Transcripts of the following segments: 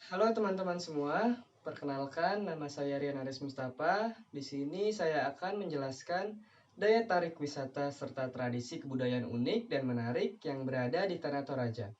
Halo teman-teman semua, perkenalkan nama saya Rian Aris Mustafa. Di sini saya akan menjelaskan daya tarik wisata serta tradisi kebudayaan unik dan menarik yang berada di Tanah Toraja.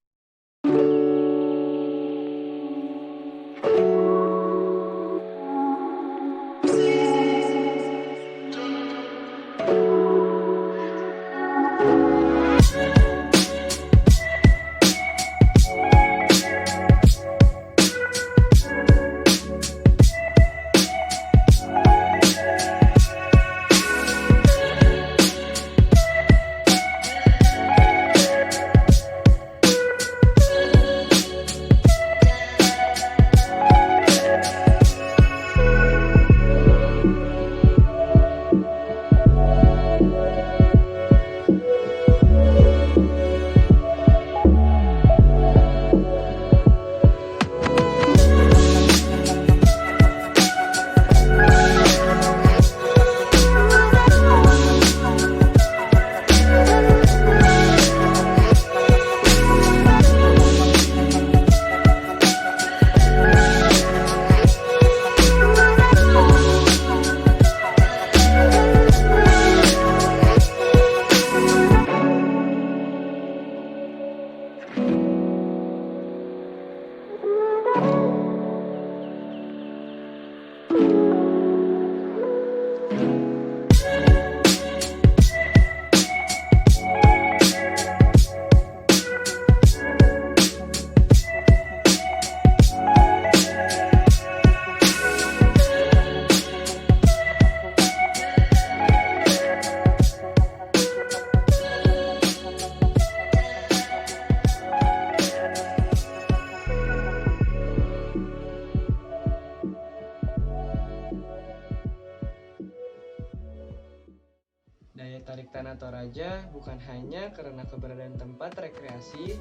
Daya tarik Tanah Toraja bukan hanya karena keberadaan tempat rekreasi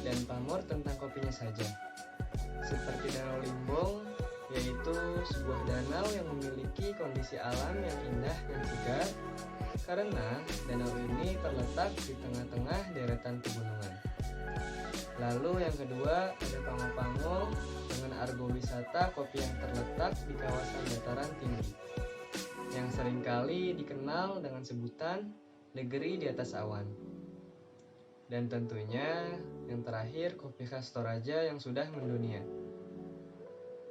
dan pamor tentang kopinya saja. Seperti Danau Limbong, yaitu sebuah danau yang memiliki kondisi alam yang indah dan segar, karena danau ini terletak di tengah-tengah deretan pegunungan. Lalu yang kedua ada Pango-Pango dengan argo wisata kopi yang terletak di kawasan dataran tinggi, yang seringkali dikenal dengan sebutan negeri di atas awan. Dan tentunya yang terakhir kopi khas Toraja yang sudah mendunia.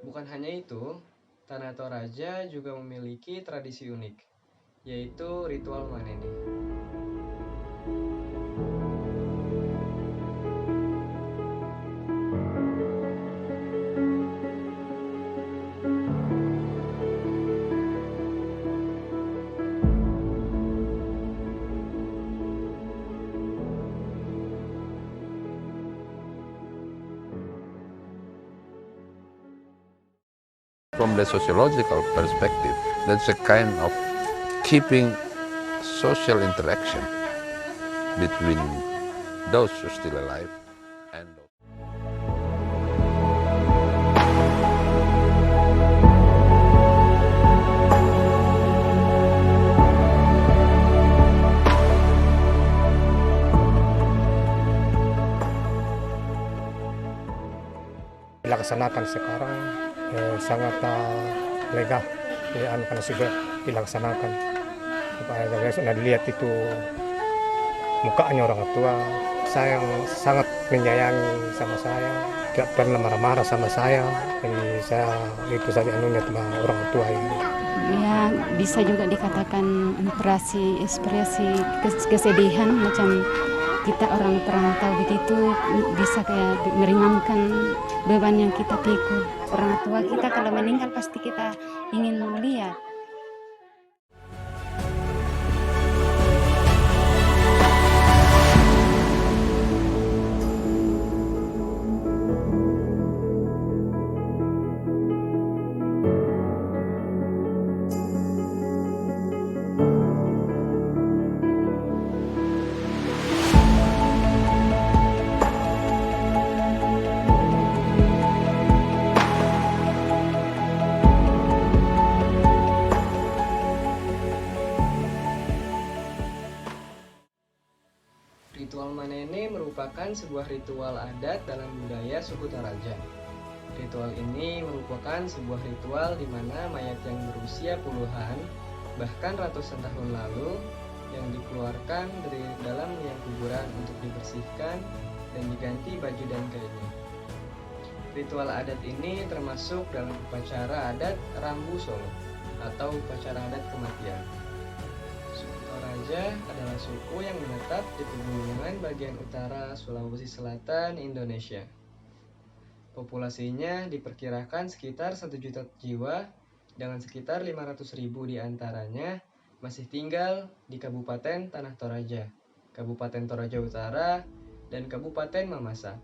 Bukan hanya itu, Tanah Toraja juga memiliki tradisi unik, yaitu ritual manene. From the sociological perspective, that's a kind of keeping social interaction between those who are still alive and those. Dilaksanakan sekarang sangat lega ya, karena sudah dilaksanakan supaya guys lihat itu mukanya orang tua sayang, sangat menyayangi sama saya, tidak pernah marah-marah sama saya. Jadi saya itu saja anunya sama orang tua ini. Ya, bisa juga dikatakan ekspresi kesedihan, macam kita orang perantau begitu bisa kayak meringankan beban yang kita pikul. Orang tua kita kalau meninggal pasti kita ingin melihat. Ritual manene merupakan sebuah ritual adat dalam budaya suku Toraja. Ritual ini merupakan sebuah ritual di mana mayat yang berusia puluhan, bahkan ratusan tahun lalu, yang dikeluarkan dari dalam liang kuburan untuk dibersihkan dan diganti baju dan kainnya. Ritual adat ini termasuk dalam upacara adat Rambu Solo atau upacara adat kematian. Suku Toraja adalah suku yang menetap di pegunungan bagian utara Sulawesi Selatan, Indonesia. Populasinya diperkirakan sekitar 1 juta jiwa, dengan sekitar 500.000 diantaranya masih tinggal di Kabupaten Tanah Toraja, Kabupaten Toraja Utara, dan Kabupaten Mamasa.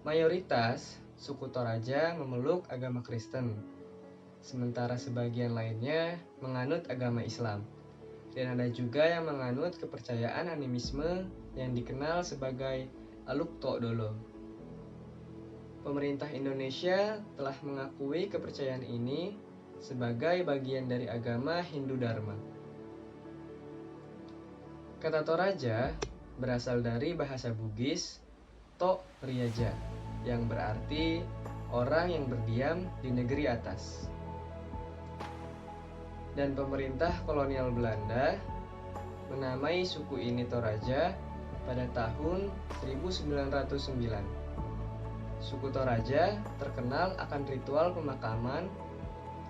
Mayoritas suku Toraja memeluk agama Kristen, sementara sebagian lainnya menganut agama Islam. Dan ada juga yang menganut kepercayaan animisme yang dikenal sebagai Aluk Tok Dolo. Pemerintah Indonesia telah mengakui kepercayaan ini sebagai bagian dari agama Hindu Dharma. Kata Toraja berasal dari bahasa Bugis Tok Riaja, yang berarti orang yang berdiam di negeri atas. Dan pemerintah kolonial Belanda menamai suku ini Toraja pada tahun 1909. Suku Toraja terkenal akan ritual pemakaman,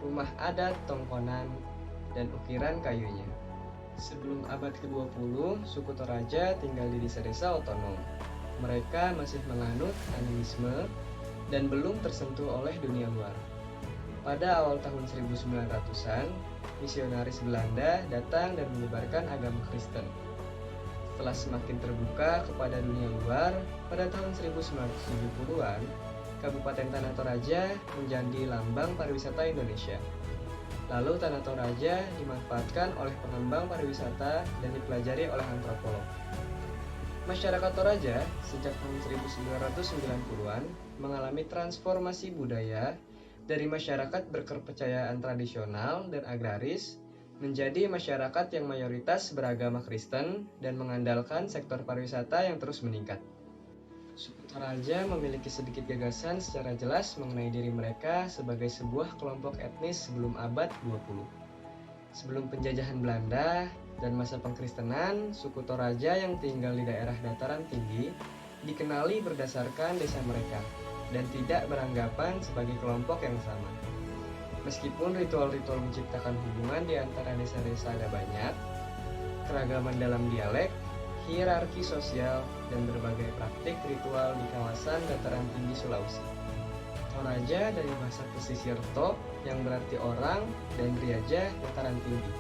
rumah adat tongkonan, dan ukiran kayunya. Sebelum abad ke-20, suku Toraja tinggal di desa-desa otonom. Mereka masih menganut animisme dan belum tersentuh oleh dunia luar. Pada awal tahun 1900-an, misionaris Belanda datang dan menyebarkan agama Kristen. Setelah semakin terbuka kepada dunia luar, pada tahun 1970-an, Kabupaten Tanah Toraja menjadi lambang pariwisata Indonesia. Lalu Tanah Toraja dimanfaatkan oleh pengembang pariwisata dan dipelajari oleh antropolog. Masyarakat Toraja sejak tahun 1990-an mengalami transformasi budaya dari masyarakat berkepercayaan tradisional dan agraris menjadi masyarakat yang mayoritas beragama Kristen dan mengandalkan sektor pariwisata yang terus meningkat. Suku Toraja memiliki sedikit gagasan secara jelas mengenai diri mereka sebagai sebuah kelompok etnis sebelum abad 20. Sebelum penjajahan Belanda dan masa pengkristenan, suku Toraja yang tinggal di daerah dataran tinggi dikenali berdasarkan desa mereka dan tidak beranggapan sebagai kelompok yang sama. Meskipun ritual-ritual menciptakan hubungan di antara desa-desa ada banyak, keragaman dalam dialek, hierarki sosial, dan berbagai praktik ritual di kawasan dataran tinggi Sulawesi. Toraja dari bahasa pesisir To yang berarti orang dan Riaja dataran tinggi.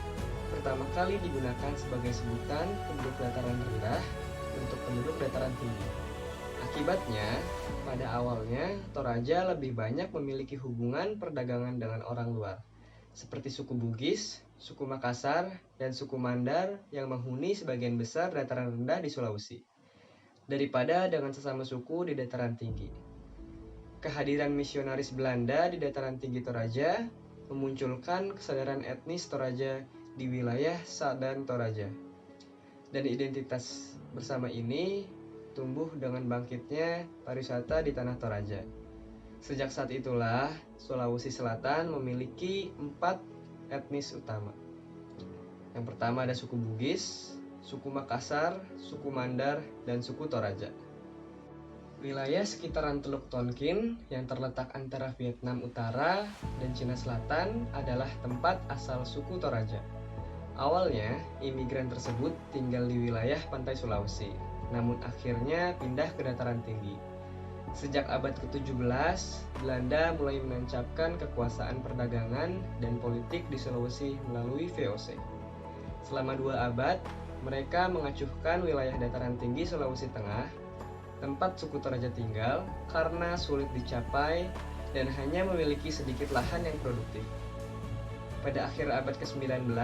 Pertama kali digunakan sebagai sebutan penduduk dataran rendah untuk penduduk dataran tinggi. Akibatnya, pada awalnya Toraja lebih banyak memiliki hubungan perdagangan dengan orang luar, seperti suku Bugis, suku Makassar, dan suku Mandar yang menghuni sebagian besar dataran rendah di Sulawesi, daripada dengan sesama suku di dataran tinggi. Kehadiran misionaris Belanda di dataran tinggi Toraja memunculkan kesadaran etnis Toraja di wilayah Sadan Toraja. Dan identitas bersama ini tumbuh dengan bangkitnya pariwisata di tanah Toraja. Sejak saat itulah, Sulawesi Selatan memiliki 4 etnis utama. Yang pertama ada suku Bugis, suku Makassar, suku Mandar, dan suku Toraja. Wilayah sekitaran Teluk Tonkin yang terletak antara Vietnam Utara dan Cina Selatan adalah tempat asal suku Toraja. Awalnya, imigran tersebut tinggal di wilayah pantai Sulawesi, namun akhirnya pindah ke dataran tinggi. Sejak abad ke-17, Belanda mulai menancapkan kekuasaan perdagangan dan politik di Sulawesi melalui VOC. Selama 2 abad, mereka mengacuhkan wilayah dataran tinggi Sulawesi Tengah, tempat suku Toraja tinggal, karena sulit dicapai dan hanya memiliki sedikit lahan yang produktif. Pada akhir abad ke-19,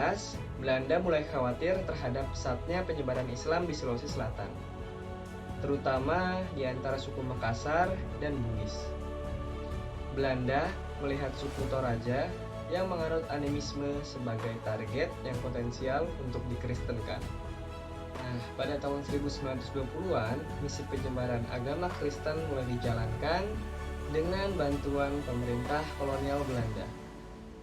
Belanda mulai khawatir terhadap pesatnya penyebaran Islam di Sulawesi Selatan, terutama di antara suku Makassar dan Bugis. Belanda melihat suku Toraja yang menganut animisme sebagai target yang potensial untuk dikristenkan. Nah, pada tahun 1920-an, misi penyebaran agama Kristen mulai dijalankan dengan bantuan pemerintah kolonial Belanda.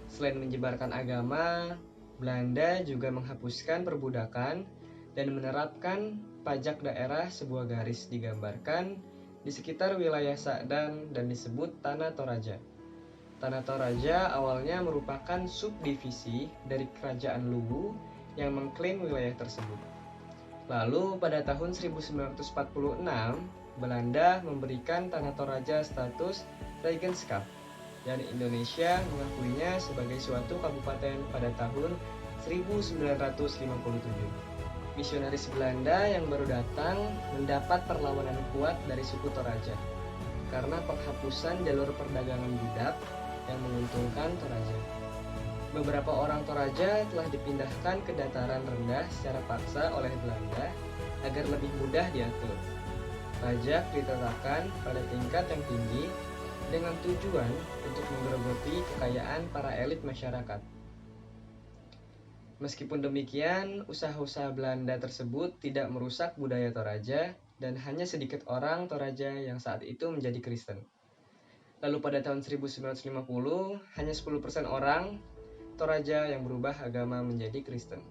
Selain menyebarkan agama, Belanda juga menghapuskan perbudakan dan menerapkan pajak daerah. Sebuah garis digambarkan di sekitar wilayah Sa'dan dan disebut Tanah Toraja. Tanah Toraja awalnya merupakan subdivisi dari Kerajaan Luwu yang mengklaim wilayah tersebut. Lalu pada tahun 1946, Belanda memberikan Tanah Toraja status Regenskap dan Indonesia mengakuinya sebagai suatu kabupaten pada tahun 1957. Misionaris Belanda yang baru datang mendapat perlawanan kuat dari suku Toraja karena penghapusan jalur perdagangan budak yang menguntungkan Toraja. Beberapa orang Toraja telah dipindahkan ke dataran rendah secara paksa oleh Belanda agar lebih mudah diatur. Pajak ditetapkan pada tingkat yang tinggi dengan tujuan untuk menggerogoti kekayaan para elit masyarakat. Meskipun demikian, usaha-usaha Belanda tersebut tidak merusak budaya Toraja dan hanya sedikit orang Toraja yang saat itu menjadi Kristen. Lalu pada tahun 1950, hanya 10% orang Toraja yang berubah agama menjadi Kristen.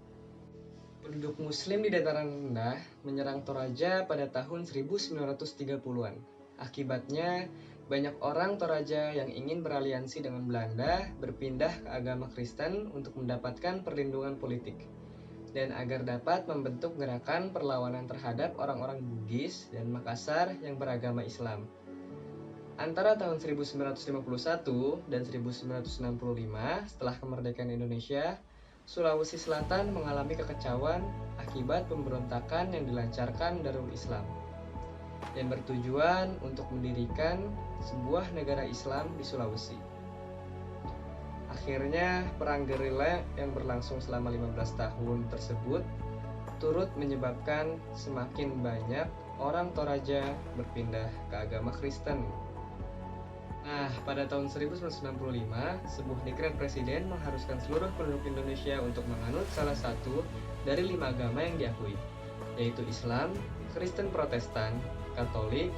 Penduduk Muslim di dataran rendah menyerang Toraja pada tahun 1930-an. Akibatnya, banyak orang Toraja yang ingin beraliansi dengan Belanda berpindah ke agama Kristen untuk mendapatkan perlindungan politik dan agar dapat membentuk gerakan perlawanan terhadap orang-orang Bugis dan Makassar yang beragama Islam. Antara tahun 1951 dan 1965, setelah kemerdekaan Indonesia, Sulawesi Selatan mengalami kekacauan akibat pemberontakan yang dilancarkan Darul Islam yang bertujuan untuk mendirikan sebuah negara Islam di Sulawesi. Akhirnya, perang gerila yang berlangsung selama 15 tahun tersebut turut menyebabkan semakin banyak orang Toraja berpindah ke agama Kristen. Nah, pada tahun 1995, sebuah dekret presiden mengharuskan seluruh penduduk Indonesia untuk menganut salah satu dari 5 agama yang diakui, yaitu Islam, Kristen Protestan, Katolik,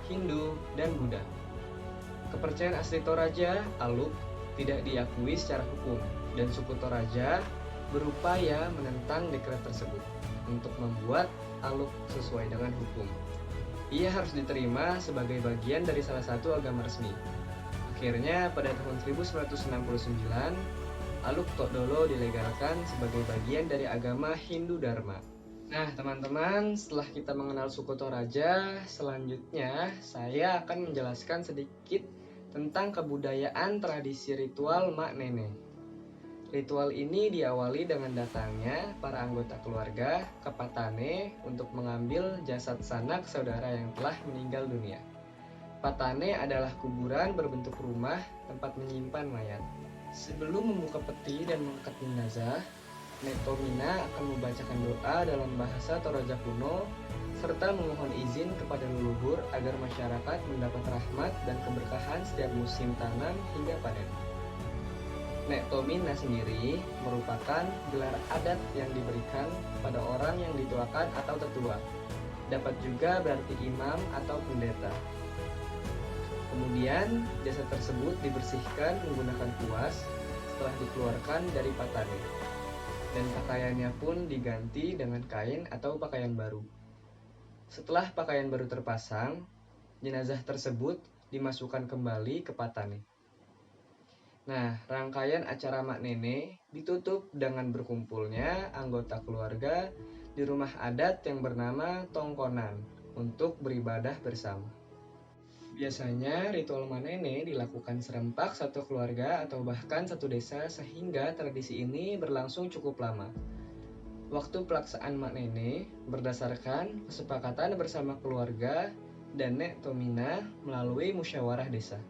Hindu, dan Buddha. Kepercayaan asli Toraja, Aluk, tidak diakui secara hukum, dan suku Toraja berupaya menentang dekret tersebut untuk membuat Aluk sesuai dengan hukum. Ia harus diterima sebagai bagian dari salah satu agama resmi. Akhirnya, pada tahun 1969, Aluk Todolo dilegalkan sebagai bagian dari agama Hindu Dharma. Nah, teman-teman, setelah kita mengenal suku Toraja, selanjutnya saya akan menjelaskan sedikit tentang kebudayaan tradisi ritual Mak Nene. Ritual ini diawali dengan datangnya para anggota keluarga ke Patane untuk mengambil jasad sanak saudara yang telah meninggal dunia. Patane adalah kuburan berbentuk rumah tempat menyimpan mayat. Sebelum membuka peti dan mengangkat jenazah, Nek Tomina akan membacakan doa dalam bahasa Toraja kuno serta memohon izin kepada leluhur agar masyarakat mendapat rahmat dan keberkahan setiap musim tanam hingga panen. Nek Tomina sendiri merupakan gelar adat yang diberikan pada orang yang dituakan atau tetua. Dapat juga berarti imam atau pendeta. Kemudian, jasad tersebut dibersihkan menggunakan kuas setelah dikeluarkan dari Patane. Dan pakaiannya pun diganti dengan kain atau pakaian baru. Setelah pakaian baru terpasang, jenazah tersebut dimasukkan kembali ke Patane. Nah, rangkaian acara Mak Nene ditutup dengan berkumpulnya anggota keluarga di rumah adat yang bernama Tongkonan untuk beribadah bersama. Biasanya ritual Mak Nene dilakukan serempak satu keluarga atau bahkan satu desa sehingga tradisi ini berlangsung cukup lama. Waktu pelaksanaan Mak Nene berdasarkan kesepakatan bersama keluarga dan Nek Tomina melalui musyawarah desa.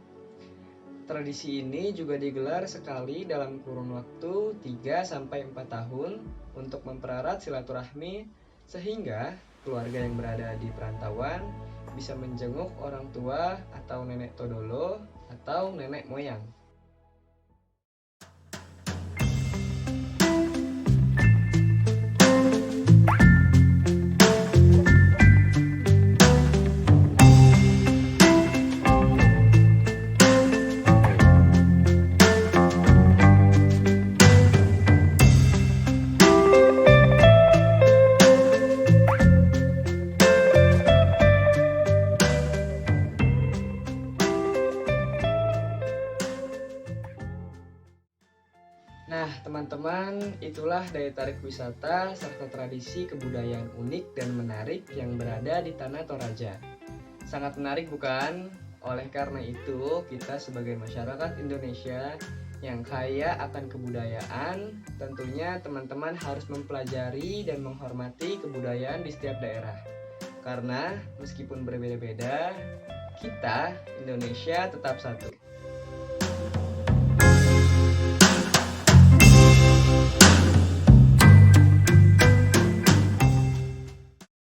Tradisi ini juga digelar sekali dalam kurun waktu 3-4 tahun untuk mempererat silaturahmi sehingga keluarga yang berada di perantauan bisa menjenguk orang tua atau nenek todolo atau nenek moyang. Nah, teman-teman, itulah daya tarik wisata serta tradisi kebudayaan unik dan menarik yang berada di Tanah Toraja. Sangat menarik bukan? Oleh karena itu, kita sebagai masyarakat Indonesia yang kaya akan kebudayaan, tentunya teman-teman harus mempelajari dan menghormati kebudayaan di setiap daerah. Karena meskipun berbeda-beda, kita Indonesia tetap satu.